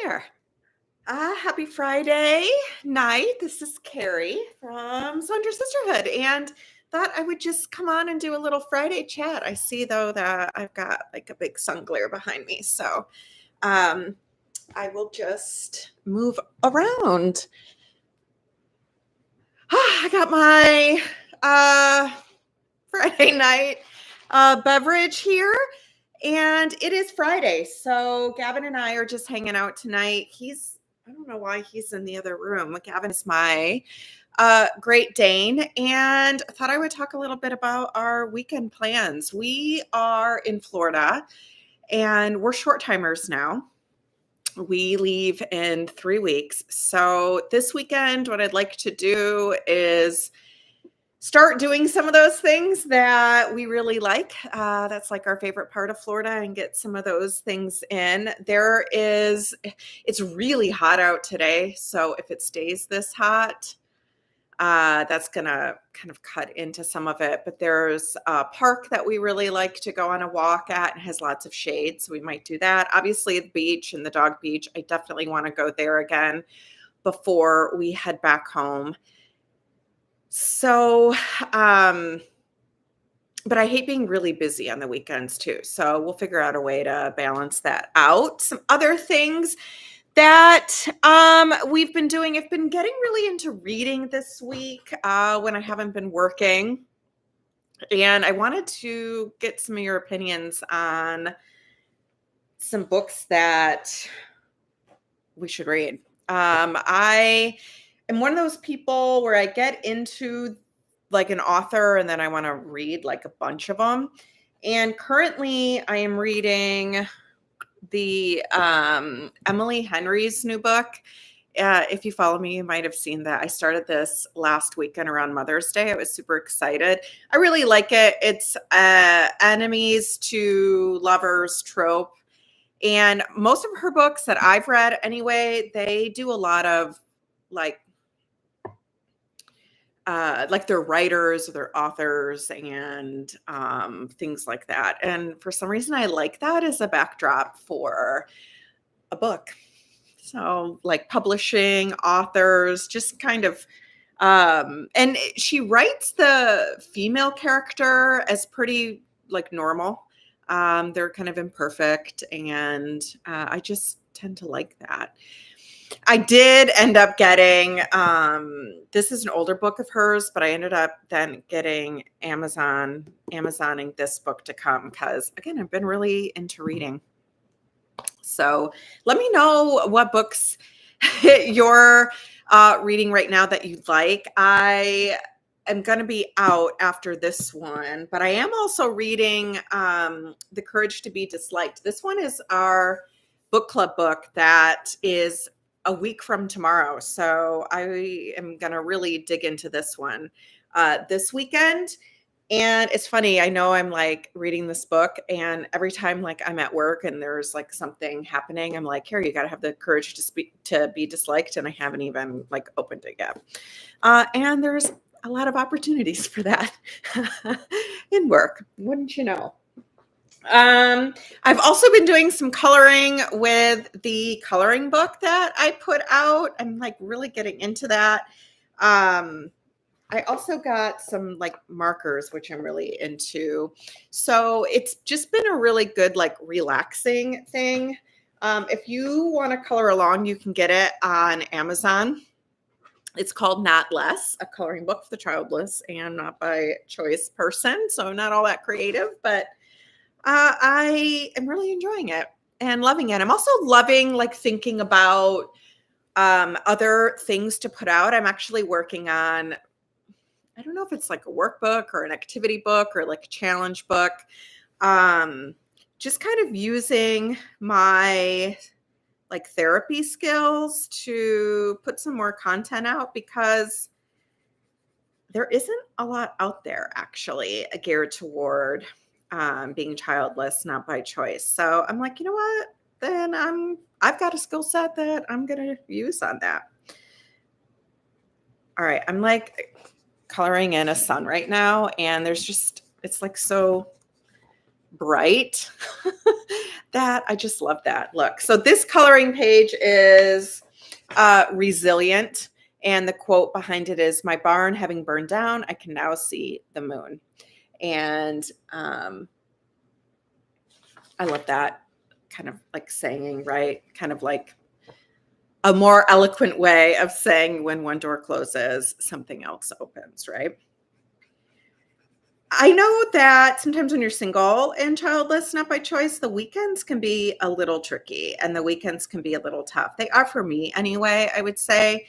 there. Happy Friday night. This is Carrie from Sundra Sisterhood, and thought I would just come on and do a little Friday chat. I see though that I've got like a big sun glare behind me, so I will just move around. I got my Friday night beverage here. And it is Friday, so Gavin and I are just hanging out tonight. I don't know why he's in the other room. Gavin is my Great Dane, and I thought I would talk a little bit about our weekend plans. We are in Florida, and we're short timers now. We leave in 3 weeks. So this weekend, what I'd like to do is start doing some of those things that we really like. That's like our favorite part of Florida, and get some of those things in. It's really hot out today. So if it stays this hot, that's going to kind of cut into some of it. But there's a park that we really like to go on a walk at, and has lots of shade. So we might do that. Obviously the beach and the dog beach, I definitely want to go there again before we head back home. So, but I hate being really busy on the weekends too. So we'll figure out a way to balance that out. Some other things that we've been doing, I've been getting really into reading this week when I haven't been working. And I wanted to get some of your opinions on some books that we should read. I am one of those people where I get into like an author and then I want to read like a bunch of them. And currently I am reading the Emily Henry's new book. If you follow me, you might have seen that. I started this last weekend around Mother's Day. I was super excited. I really like it. It's enemies to lovers trope. And most of her books that I've read anyway, they do a lot of like their writers or their authors and things like that. And for some reason, I like that as a backdrop for a book. So like publishing, authors, just kind of, and she writes the female character as pretty like normal. They're kind of imperfect, and I just tend to like that. I did end up getting, this is an older book of hers, but I ended up then getting Amazoning this book to come because, again, I've been really into reading. So let me know what books you're reading right now that you like. I am going to be out after this one, but I am also reading The Courage to Be Disliked. This one is our book club book that is a week from tomorrow. So I am going to really dig into this one this weekend. And it's funny, I know I'm like reading this book, and every time like I'm at work and there's like something happening, I'm like, Carrie, you got to have the courage to be disliked. And I haven't even like opened it yet. And there's a lot of opportunities for that in work, wouldn't you know? I've also been doing some coloring with the coloring book that I put out. I'm like really getting into that. I also got some like markers, which I'm really into. So it's just been a really good, like relaxing thing. If you want to color along, you can get it on Amazon. It's called Not Less, a coloring book for the childless and not by choice person. So not all that creative, but I am really enjoying it and loving it. I'm also loving like thinking about other things to put out. I'm actually working on, I don't know if it's like a workbook or an activity book or like a challenge book. Just kind of using my like therapy skills to put some more content out, because there isn't a lot out there actually geared toward being childless, not by choice. So I'm like, you know what? Then I've got a skill set that I'm going to use on that. All right. I'm like coloring in a sun right now, and it's like so bright That I just love that. Look, so this coloring page is resilient. And the quote behind it is, "My barn having burned down, I can now see the moon." And I love that kind of like saying, right? Kind of like a more eloquent way of saying when one door closes, something else opens, right? I know that sometimes when you're single and childless, not by choice, the weekends can be a little tricky and the weekends can be a little tough. They are for me anyway, I would say.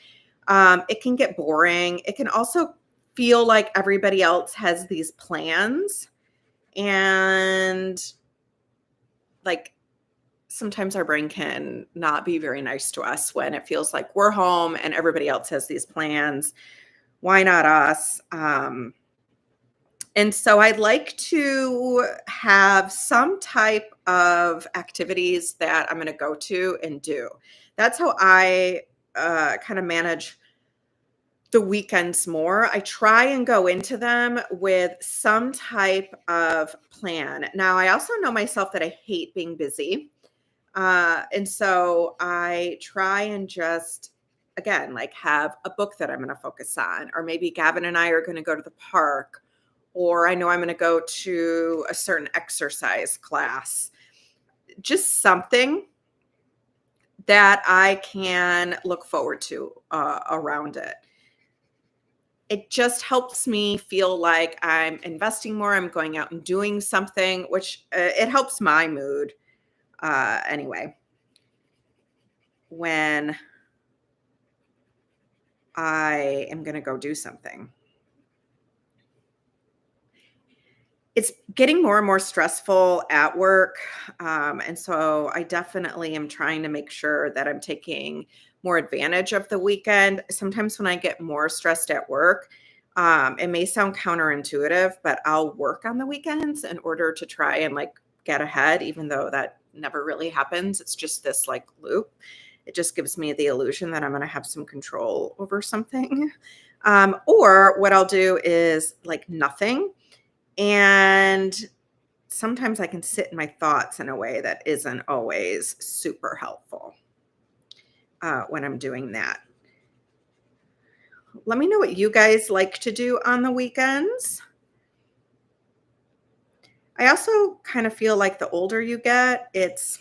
It can get boring. It can also feel like everybody else has these plans. And like sometimes our brain can not be very nice to us when it feels like we're home and everybody else has these plans. Why not us? And so I'd like to have some type of activities that I'm going to go to and do. That's how I kind of manage the weekends more. I try and go into them with some type of plan. Now, I also know myself that I hate being busy. And so I try and just, again, like have a book that I'm going to focus on, or maybe Gavin and I are going to go to the park, or I know I'm going to go to a certain exercise class, just something that I can look forward to around it. It just helps me feel like I'm investing more. I'm going out and doing something, which it helps my mood anyway. When I am going to go do something. It's getting more and more stressful at work. And so I definitely am trying to make sure that I'm taking more advantage of the weekend. Sometimes when I get more stressed at work, it may sound counterintuitive, but I'll work on the weekends in order to try and like get ahead, even though that never really happens. It's just this like loop. It just gives me the illusion that I'm going to have some control over something. Or what I'll do is like nothing. And sometimes I can sit in my thoughts in a way that isn't always super helpful when I'm doing that. Let me know what you guys like to do on the weekends. I also kind of feel like the older you get, there's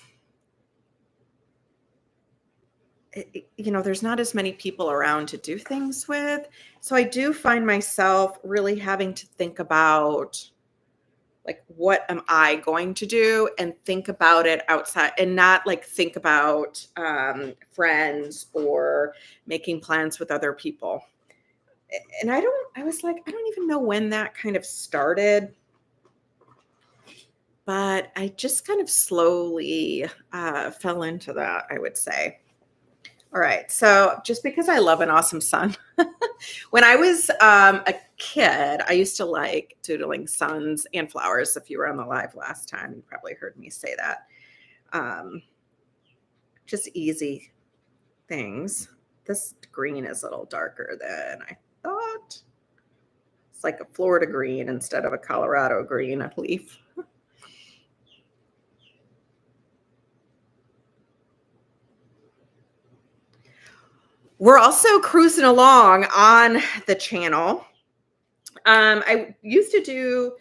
not as many people around to do things with. So I do find myself really having to think about like, what am I going to do, and think about it outside and not like think about friends or making plans with other people. And I was like, I don't even know when that kind of started, but I just kind of slowly fell into that, I would say. All right. So just because I love an awesome sun, when I was a kid, I used to like doodling suns and flowers. If you were on the live last time, you probably heard me say that. Just easy things. This green is a little darker than I thought. It's like a Florida green instead of a Colorado green, a leaf. We're also cruising along on the channel. I used to do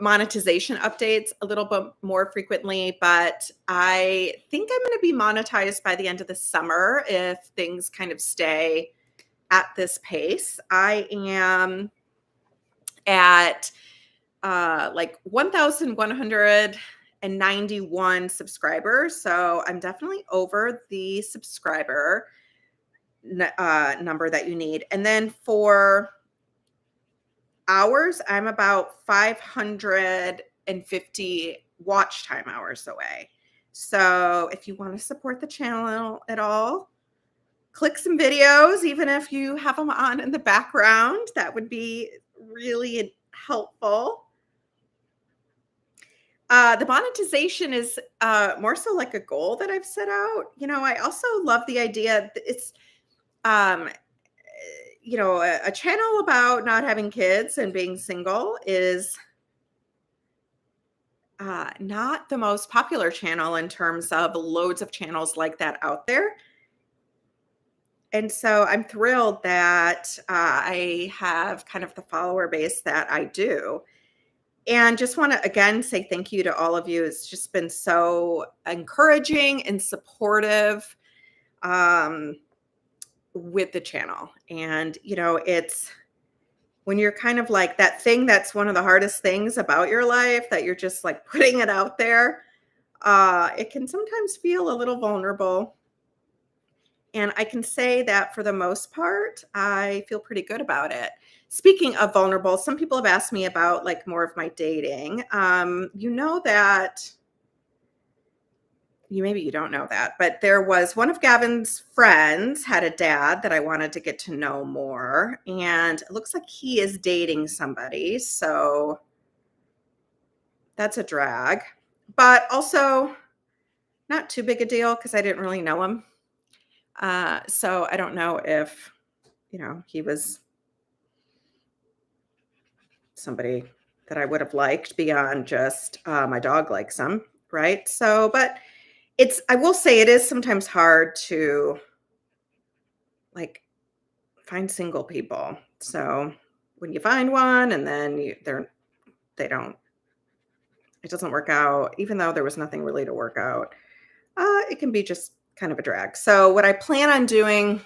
monetization updates a little bit more frequently, but I think I'm going to be monetized by the end of the summer if things kind of stay at this pace. I am at like 1,191 subscribers, so I'm definitely over the subscriber number that you need. And then for hours, I'm about 550 watch time hours away. So if you want to support the channel at all, click some videos, even if you have them on in the background. That would be really helpful. The monetization is more so like a goal that I've set out. I also love the idea that it's a channel about not having kids and being single is not the most popular channel in terms of loads of channels like that out there. And so I'm thrilled that I have kind of the follower base that I do. And just want to again say thank you to all of you. It's just been so encouraging and supportive um, with the channel. And, it's when you're kind of like that thing that's one of the hardest things about your life, that you're just like putting it out there. It can sometimes feel a little vulnerable. And I can say that for the most part, I feel pretty good about it. Speaking of vulnerable, some people have asked me about like more of my dating. That maybe you don't know that, but there was one of Gavin's friends had a dad that I wanted to get to know more. And it looks like he is dating somebody. So that's a drag, but also not too big a deal because I didn't really know him. So I don't know if, he was somebody that I would have liked beyond just my dog likes him, right? So, but I will say it is sometimes hard to like find single people. So when you find one and then they don't, it doesn't work out, even though there was nothing really to work out, it can be just kind of a drag. So what I plan on doing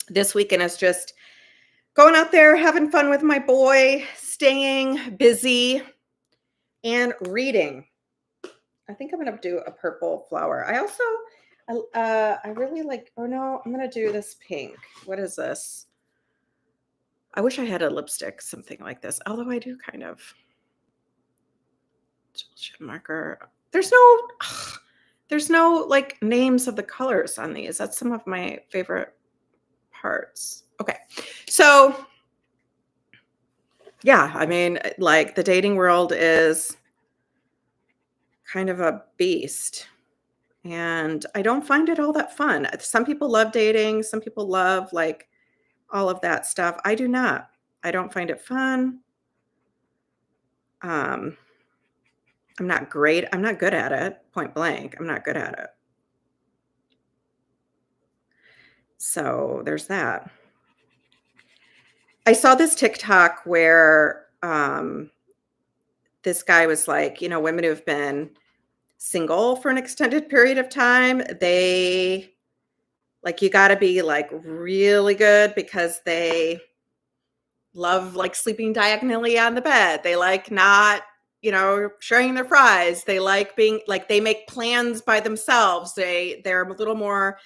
this weekend is just going out there, having fun with my boy, staying busy, and reading. I think I'm going to do a purple flower. I really like, oh no, I'm going to do this pink. What is this? I wish I had a lipstick, something like this. Although I do kind of. Marker. There's no like names of the colors on these. That's some of my favorite parts. Okay. So yeah, I mean, like the dating world is kind of a beast. And I don't find it all that fun. Some people love dating. Some people love like all of that stuff. I do not. I don't find it fun. I'm not great. I'm not good at it. Point blank. I'm not good at it. So there's that. I saw this TikTok where this guy was like, women who've been single for an extended period of time, they like, you got to be like really good because they love like sleeping diagonally on the bed. They like not, sharing their fries. They like being like, they make plans by themselves. They're a little more,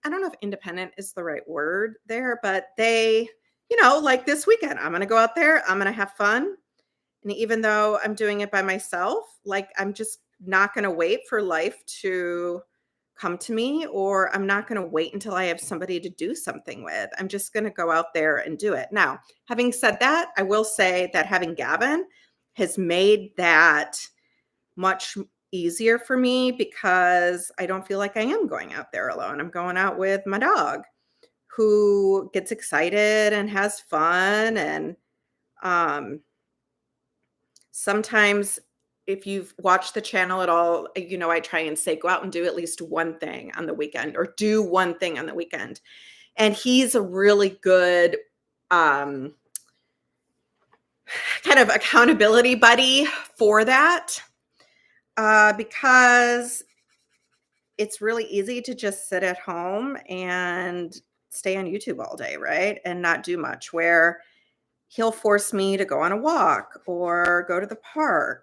I don't know if independent is the right word there, but they, like this weekend, I'm going to go out there, I'm going to have fun. And even though I'm doing it by myself, like I'm just not going to wait for life to come to me, or I'm not going to wait until I have somebody to do something with. I'm just going to go out there and do it. Now, having said that, I will say that having Gavin has made that much easier for me because I don't feel like I am going out there alone. I'm going out with my dog who gets excited and has fun. And sometimes if you've watched the channel at all, I try and say, go out and do at least one thing on the weekend or do one thing on the weekend. And he's a really good kind of accountability buddy for that because it's really easy to just sit at home and stay on YouTube all day, right? And not do much, where he'll force me to go on a walk or go to the park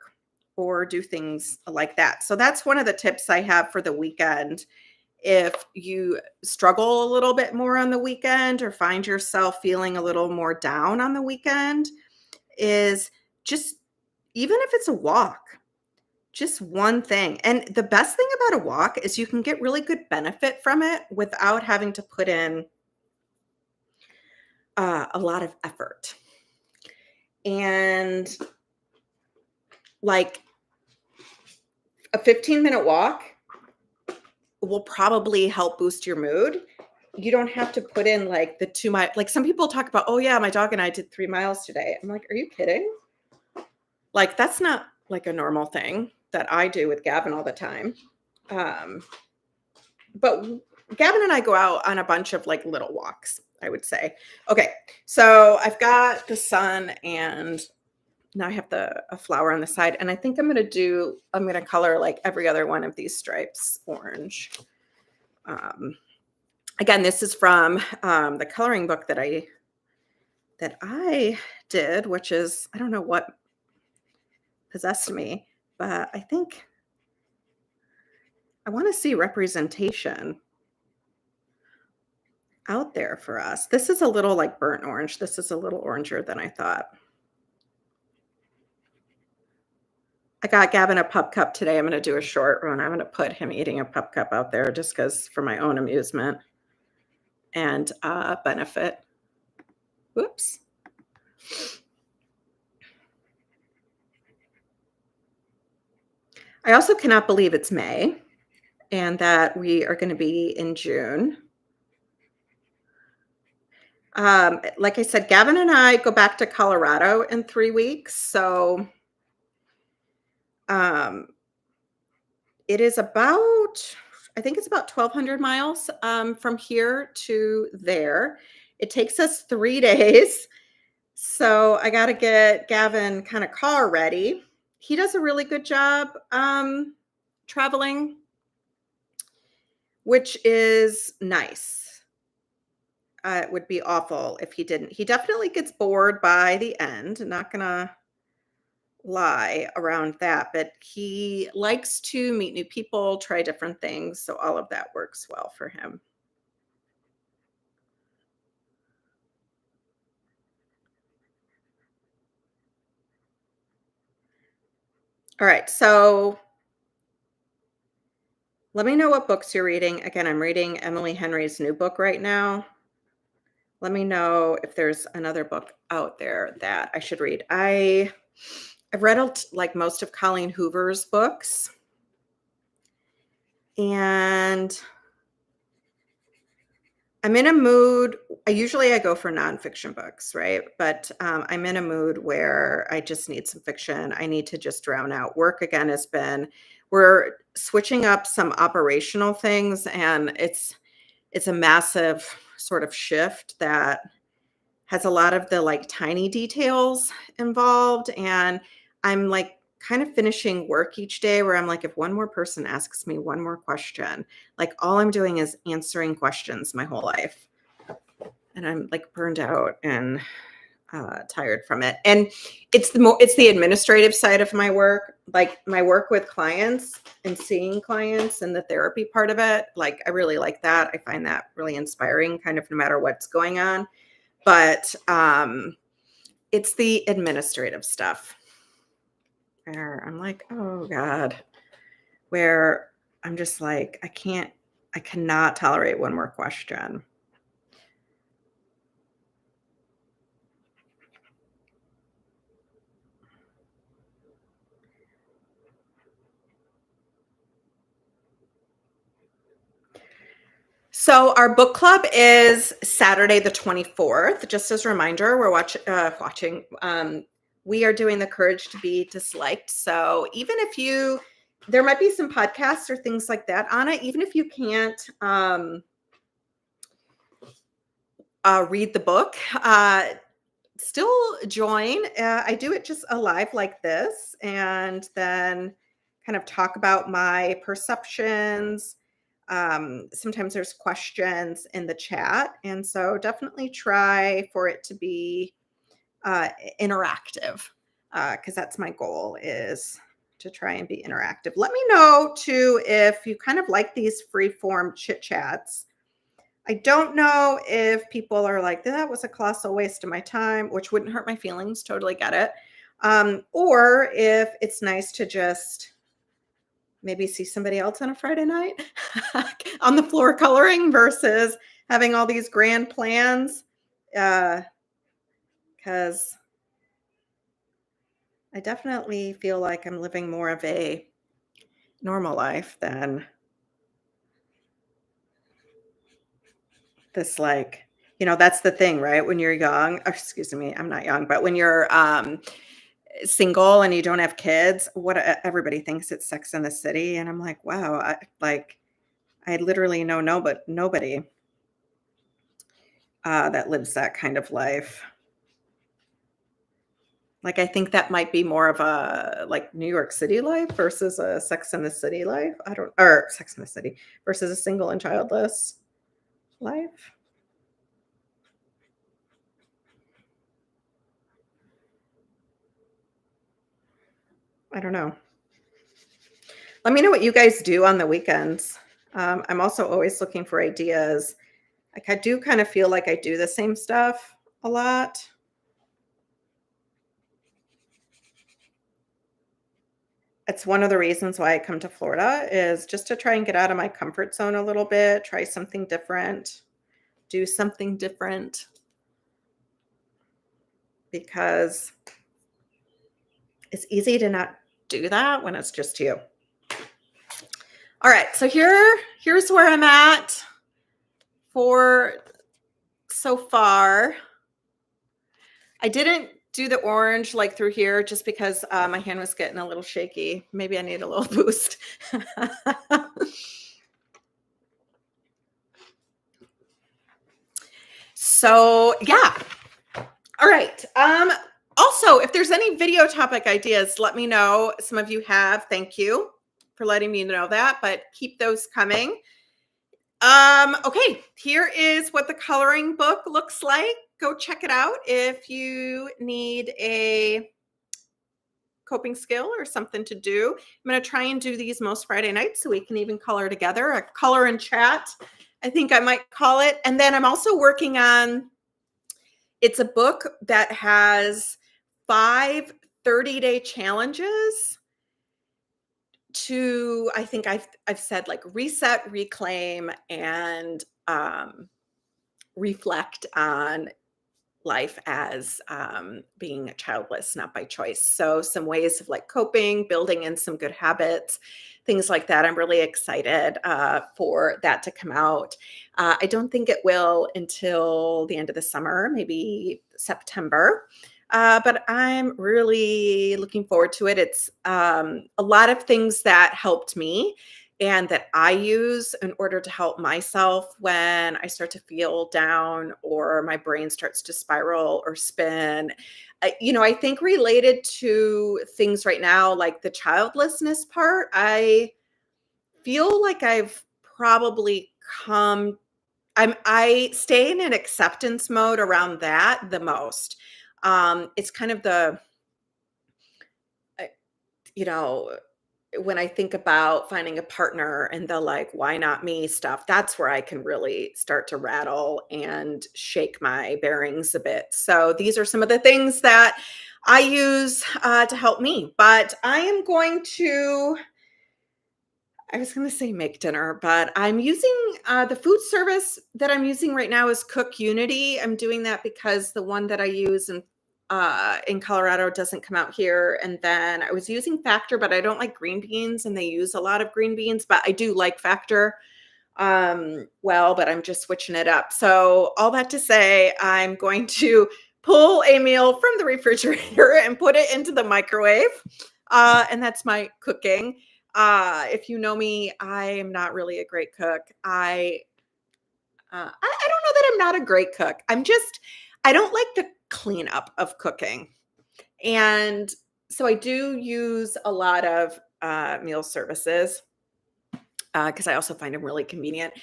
or do things like that. So that's one of the tips I have for the weekend. If you struggle a little bit more on the weekend or find yourself feeling a little more down on the weekend, is just, even if it's a walk, just one thing. And the best thing about a walk is you can get really good benefit from it without having to put in a lot of effort. And like a 15-minute walk will probably help boost your mood. You don't have to put in like the 2 mile. Like some people talk about, oh yeah, my dog and I did 3 miles today. I'm like, are you kidding? Like that's not like a normal thing that I do with Gavin all the time. Um, but Gavin and I go out on a bunch of like little walks, I would say. Okay, so I've got the sun and now I have a flower on the side, and I think I'm gonna color like every other one of these stripes orange. Again, this is from the coloring book that I did, which is, I don't know what possessed me, but I think I want to see representation out there for us. This is a little like burnt orange. This is a little oranger than I thought. I got Gavin a pup cup today. I'm going to do a short run. I'm going to put him eating a pup cup out there just because for my own amusement and benefit. Whoops. I also cannot believe it's May and that we are going to be in June. Like I said, Gavin and I go back to Colorado in 3 weeks. So it is about, I think it's about 1,200 miles from here to there. It takes us 3 days. So I got to get Gavin kind of car ready. He does a really good job traveling, which is nice. It would be awful if he didn't. He definitely gets bored by the end. Not going to lie around that, but he likes to meet new people, try different things. So all of that works well for him. All right. So let me know what books you're reading. Again, I'm reading Emily Henry's new book right now. Let me know if there's another book out there that I should read. I've read like most of Colleen Hoover's books. And I'm in a mood. I go for nonfiction books, right? But I'm in a mood where I just need some fiction. I need to just drown out. Work again we're switching up some operational things, and it's a massive sort of shift that has a lot of the like tiny details involved. And I'm like kind of finishing work each day where I'm like, if one more person asks me one more question, like all I'm doing is answering questions my whole life. And I'm like burned out and tired from it. And it's the administrative side of my work, like my work with clients and seeing clients and the therapy part of it. Like I really like that. I find that really inspiring, kind of no matter what's going on. But it's the administrative stuff where I'm like, oh God, where I'm just like, I cannot tolerate one more question. So our book club is Saturday the 24th. Just as a reminder, we're watching. We are doing The Courage to Be Disliked. So even if there might be some podcasts or things like that on it, even if you can't read the book, still join. I do it just alive like this, and then kind of talk about my perceptions. Sometimes there's questions in the chat. And so definitely try for it to be interactive because that's my goal, is to try and be interactive. Let me know too if you kind of like these free form chit chats. I don't know if people are like, that was a colossal waste of my time, which wouldn't hurt my feelings. Totally get it. Or if it's nice to just maybe see somebody else on a Friday night on the floor coloring versus having all these grand plans. Because I definitely feel like I'm living more of a normal life than this, like, that's the thing, right? When you're young, excuse me, I'm not young, but when you're single and you don't have kids, what everybody thinks it's Sex in the City, and I'm like, wow, I literally know nobody that lives that kind of life. Like, I think that might be more of a, like, New York City life versus a Sex in the City life. I don't or Sex in the City versus a single and childless life. I don't know. Let me know what you guys do on the weekends. I'm also always looking for ideas. Like, I do kind of feel like I do the same stuff a lot. It's one of the reasons why I come to Florida is just to try and get out of my comfort zone a little bit, try something different, do something different because it's easy to not do that when it's just you. All right, so here's where I'm at for so far. I didn't do the orange like through here just because my hand was getting a little shaky. Maybe I need a little boost. So yeah. All right. Also, if there's any video topic ideas, let me know. Some of you have. Thank you for letting me know that, but keep those coming. Okay, here is what the coloring book looks like. Go check it out if you need a coping skill or something to do. I'm going to try and do these most Friday nights so we can even color together, a color and chat, I think I might call it. And then I'm also working on, it's a book that has 5 30-day challenges to, I think I've said, like, reset, reclaim, and reflect on life as being childless, not by choice. So some ways of, like, coping, building in some good habits, things like that. I'm really excited for that to come out. I don't think it will until the end of the summer, maybe September. But I'm really looking forward to it. It's a lot of things that helped me and that I use in order to help myself when I start to feel down or my brain starts to spiral or spin. I think related to things right now, like the childlessness part, I feel like I've probably I stay in an acceptance mode around that the most. It's kind of uh, you know, when I think about finding a partner and the, like, why not me stuff, that's where I can really start to rattle and shake my bearings a bit. So these are some of the things that I use to help me. But I am going to, I was going to say make dinner, but I'm using the food service that I'm using right now is Cook Unity. I'm doing that because the one that I use in Colorado doesn't come out here. And then I was using Factor, but I don't like green beans, and they use a lot of green beans. But I do like Factor. But I'm just switching it up. So all that to say, I'm going to pull a meal from the refrigerator and put it into the microwave. And that's my cooking. If you know me, I am not really a great cook. I don't know that I'm not a great cook. I don't like the cleanup of cooking. And so I do use a lot of meal services because I also find them really convenient.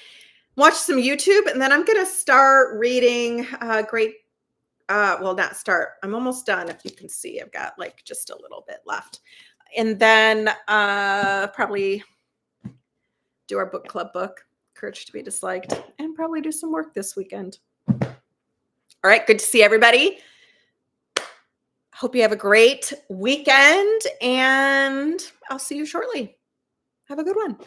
Watch some YouTube, and then I'm going to start reading not start. I'm almost done. If you can see, I've got, like, just a little bit left. And then probably do our book club book, Courage to be Disliked, and probably do some work this weekend. All right, good to see everybody. Hope you have a great weekend, and I'll see you shortly. Have a good one.